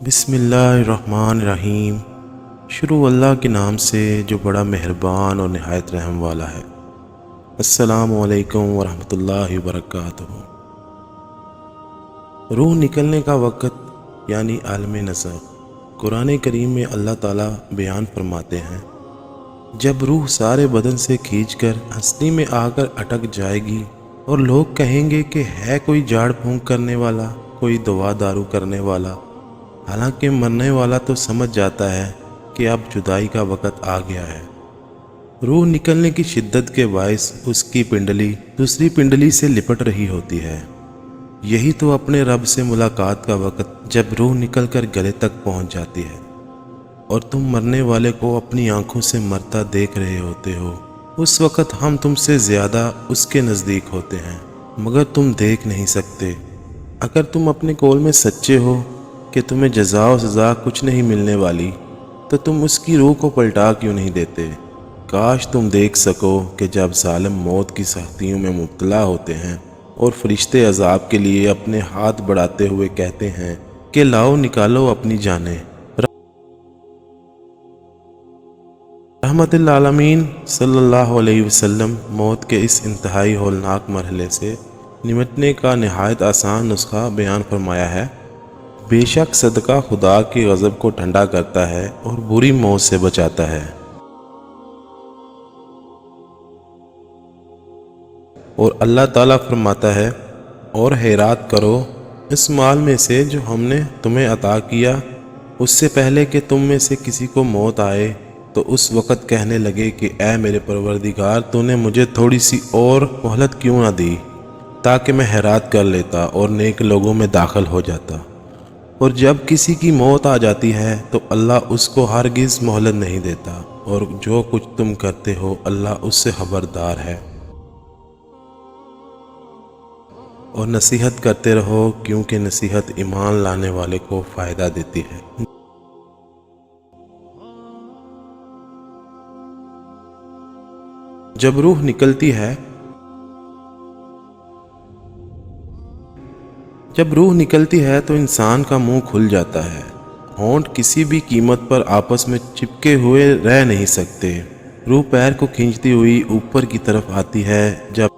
बिस्मिल्लाहिर्रहमानिर्रहीम। शुरू अल्लाह के नाम से जो बड़ा मेहरबान और निहायत रहम वाला है। अस्सलामु अलैकुम वरहमतुल्लाहि वबरकातुहू। रूह निकलने का वक़्त यानी आलम नज़र कुरान करीम में अल्लाह ताला बयान फरमाते हैं, जब रूह सारे बदन से खींचकर हंसनी में आकर अटक जाएगी और लोग कहेंगे कि है कोई झाड़ फूंक करने वाला, कोई दवा दारू करने वाला। हालांकि मरने वाला तो समझ जाता है कि अब जुदाई का वक़्त आ गया है। रूह निकलने की शिद्दत के बायस उसकी पिंडली दूसरी पिंडली से लिपट रही होती है। यही तो अपने रब से मुलाकात का वक़्त, जब रूह निकलकर गले तक पहुंच जाती है और तुम मरने वाले को अपनी आंखों से मरता देख रहे होते हो। उस वक़्त हम तुमसे ज़्यादा उसके नज़दीक होते हैं, मगर तुम देख नहीं सकते। अगर तुम अपने कौल में सच्चे हो कि तुम्हें जज़ा और सज़ा कुछ नहीं मिलने वाली, तो तुम उसकी रूह को पलटा क्यों नहीं देते। काश तुम देख सको कि जब ज़ालिम मौत की सख्तियों में मुब्तला होते हैं और फरिश्ते अज़ाब के लिए अपने हाथ बढ़ाते हुए कहते हैं कि लाओ निकालो अपनी जानें। रहमतुल आलमीन सल्लल्लाहु अलैहि वसल्लम मौत के इस इंतहाई हौलनाक मरहले से निमटने का नहायत आसान नुस्खा बयान फरमाया है। बेशक सदका खुदा के गज़ब को ठंडा करता है और बुरी मौत से बचाता है। और अल्लाह ताला फरमाता है, और हैरात करो इस माल में से जो हमने तुम्हें अता किया, उससे पहले कि तुम में से किसी को मौत आए तो उस वक़्त कहने लगे कि ऐ मेरे परवरदिगार, तूने मुझे थोड़ी सी और मोहलत क्यों ना दी, ताकि मैं हैरात कर लेता और नेक लोगों में दाखिल हो जाता। और जब किसी की मौत आ जाती है तो अल्लाह उसको हरगिज़ मोहलत नहीं देता, और जो कुछ तुम करते हो अल्लाह उससे खबरदार है। और नसीहत करते रहो, क्योंकि नसीहत ईमान लाने वाले को फ़ायदा देती है। जब रूह निकलती है तो इंसान का मुंह खुल जाता है। होंठ किसी भी कीमत पर आपस में चिपके हुए रह नहीं सकते। रूह पैर को खींचती हुई ऊपर की तरफ आती है। जब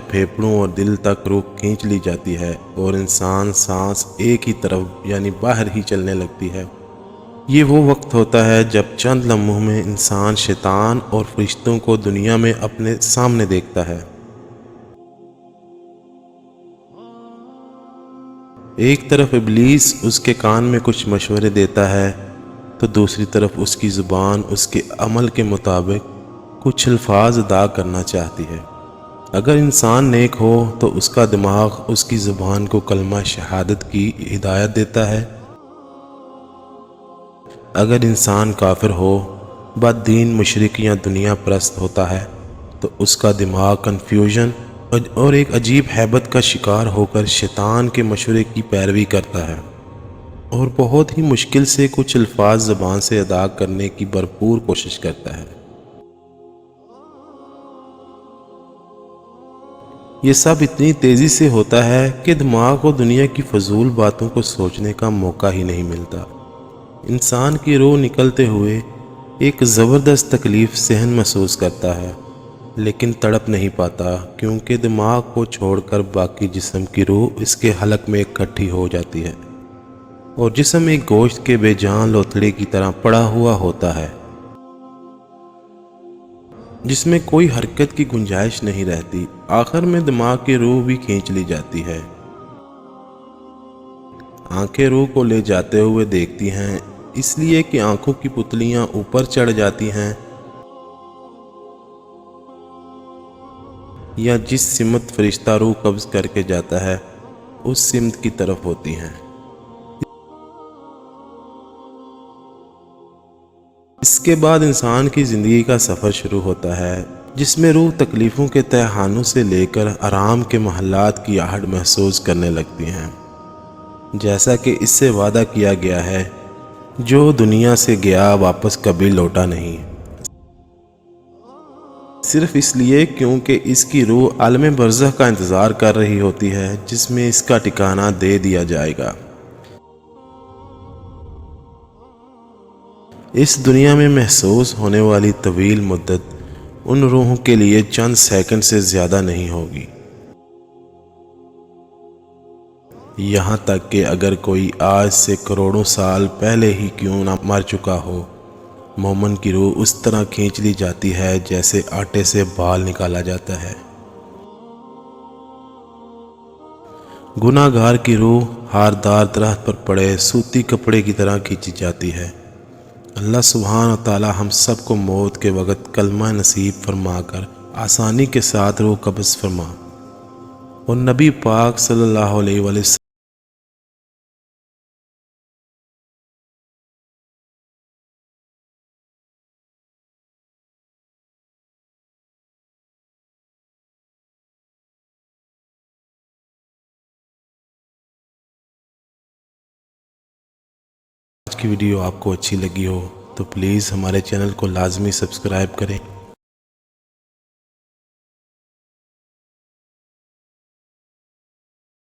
फेफड़ों और दिल तक रूह खींच ली जाती है और इंसान सांस एक ही तरफ यानी बाहर ही चलने लगती है। ये वो वक्त होता है जब चंद लम्हों में इंसान शैतान और फरिश्तों को दुनिया में अपने सामने देखता है। एक तरफ इब्लीस उसके कान में कुछ मशवरे देता है, तो दूसरी तरफ उसकी ज़ुबान उसके अमल के मुताबिक कुछ अल्फाज अदा करना चाहती है। अगर इंसान नेक हो तो उसका दिमाग उसकी ज़ुबान को कलमा शहादत की हिदायत देता है। अगर इंसान काफिर हो, बददीन, मुशरिक या दुनिया परस्त होता है, तो उसका दिमाग कन्फ्यूजन और एक अजीब हैबत का शिकार होकर शैतान के मशवरे की पैरवी करता है और बहुत ही मुश्किल से कुछ अल्फाज ज़बान से अदा करने की भरपूर कोशिश करता है। ये सब इतनी तेज़ी से होता है कि दिमाग को दुनिया की फजूल बातों को सोचने का मौका ही नहीं मिलता। इंसान की रूह निकलते हुए एक ज़बरदस्त तकलीफ़ सहन महसूस करता है, लेकिन तड़प नहीं पाता, क्योंकि दिमाग को छोड़कर बाकी जिस्म की रूह इसके हलक में इकट्ठी हो जाती है और जिस्म एक गोश्त के बेजान लोथड़े की तरह पड़ा हुआ होता है, जिसमें कोई हरकत की गुंजाइश नहीं रहती। आखिर में दिमाग की रूह भी खींच ली जाती है। आंखें रूह को ले जाते हुए देखती हैं, इसलिए कि आंखों की पुतलियां ऊपर चढ़ जाती हैं या जिस सिमत फरिश्ता रूह कब्ज़ करके जाता है उस सिमत की तरफ होती हैं। इसके बाद इंसान की ज़िंदगी का सफ़र शुरू होता है, जिसमें रूह तकलीफ़ों के तहखानों से लेकर आराम के महलात की आहट महसूस करने लगती हैं। जैसा कि इससे वादा किया गया है, जो दुनिया से गया वापस कभी लौटा नहीं, सिर्फ इसलिए क्योंकि इसकी रूह आलम बरज़ख का इंतज़ार कर रही होती है, जिसमें इसका ठिकाना दे दिया जाएगा। اس دنیا میں محسوس ہونے والی طویل مدت ان روحوں کے لیے چند سیکنڈ سے زیادہ نہیں ہوگی۔ یہاں تک کہ اگر کوئی آج سے کروڑوں سال پہلے ہی کیوں نہ مر چکا ہو، مومن کی روح اس طرح کھینچ لی جاتی ہے جیسے آٹے سے بال نکالا جاتا ہے۔ گناہ گار کی روح ہاردار درخت پر پڑے سوتی کپڑے کی طرح کھینچی جاتی ہے۔ اللہ سبحانہ وتعالی ہم سب کو موت کے وقت کلمہ نصیب فرما کر آسانی کے ساتھ روح قبض فرما، اور نبی پاک صلی اللہ علیہ وسلم آج کی ویڈیو آپ کو اچھی لگی ہو تو پلیز ہمارے چینل کو لازمی سبسکرائب کریں